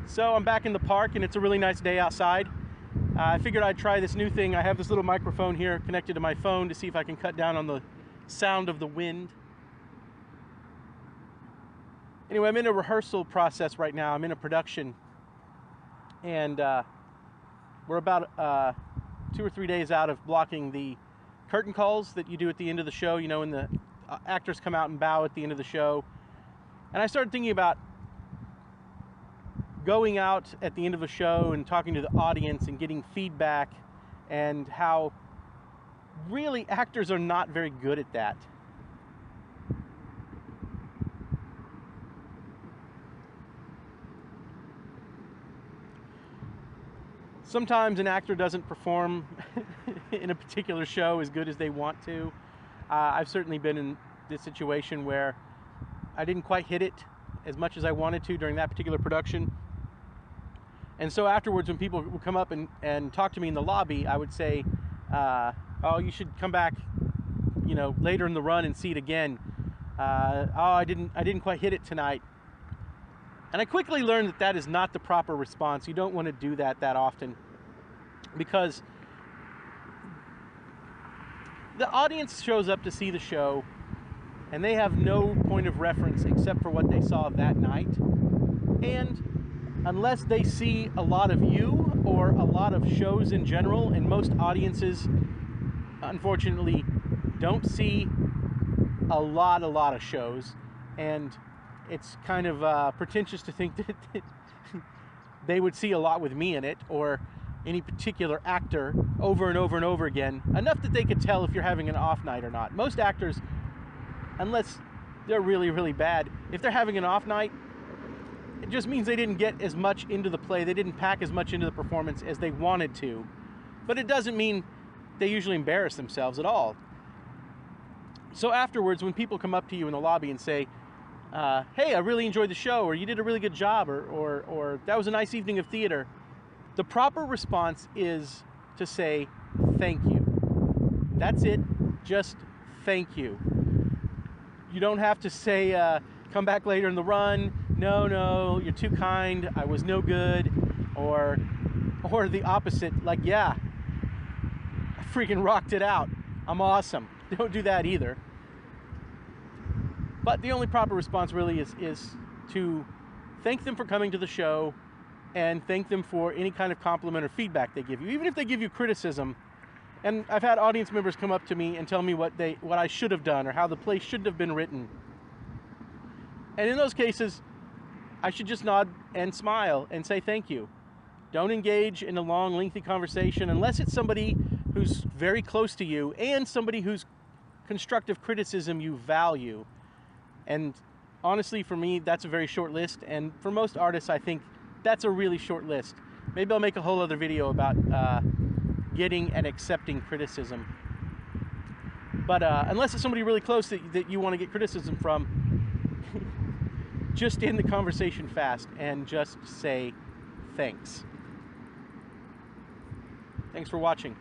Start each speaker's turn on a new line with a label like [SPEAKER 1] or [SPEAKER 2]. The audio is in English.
[SPEAKER 1] So I'm back in the park and it's a really nice day outside. I figured I'd try this new thing. I have this little microphone here connected to my phone to see if I can cut down on the sound of the wind. Anyway, I'm in a rehearsal process right now. I'm in a production, and we're about 2 or 3 days out of blocking the curtain calls that you do at the end of the show, you know, when the actors come out and bow at the end of the show. And I started thinking about going out at the end of the show and talking to the audience and getting feedback, and how really actors are not very good at that. Sometimes an actor doesn't perform in a particular show as good as they want to. I've certainly been in this situation where I didn't quite hit it as much as I wanted to during that particular production. And so afterwards, when people would come up and talk to me in the lobby, I would say, oh, you should come back, you know, later in the run and see it again. Oh, I didn't quite hit it tonight. And I quickly learned that that is not the proper response. You don't want to do that often, because the audience shows up to see the show and they have no point of reference except for what they saw that night. And unless they see a lot of you or a lot of shows in general, and most audiences unfortunately don't see a lot of shows, and it's kind of pretentious to think that they would see a lot with me in it, or any particular actor over and over and over again, enough that they could tell if you're having an off night or not. Most actors, unless they're really bad, if they're having an off night, it just means they didn't get as much into the play, they didn't pack as much into the performance as they wanted to. But it doesn't mean they usually embarrass themselves at all. So afterwards, when people come up to you in the lobby and say, hey, I really enjoyed the show, or you did a really good job, or that was a nice evening of theater, the proper response is to say thank you. That's it. Just thank you. You don't have to say, come back later in the run, no, you're too kind, I was no good, or the opposite, like, yeah, I freaking rocked it out, I'm awesome. Don't do that either. But the only proper response really is to thank them for coming to the show, and thank them for any kind of compliment or feedback they give you, even if they give you criticism. And I've had audience members come up to me and tell me what I should have done, or how the play should have been written. And in those cases, I should just nod and smile and say thank you. Don't engage in a long, lengthy conversation unless it's somebody who's very close to you and somebody whose constructive criticism you value. And honestly, for me, that's a very short list. And for most artists, I think that's a really short list. Maybe I'll make a whole other video about getting and accepting criticism. But unless it's somebody really close that you want to get criticism from, just end the conversation fast and just say thanks. Thanks for watching.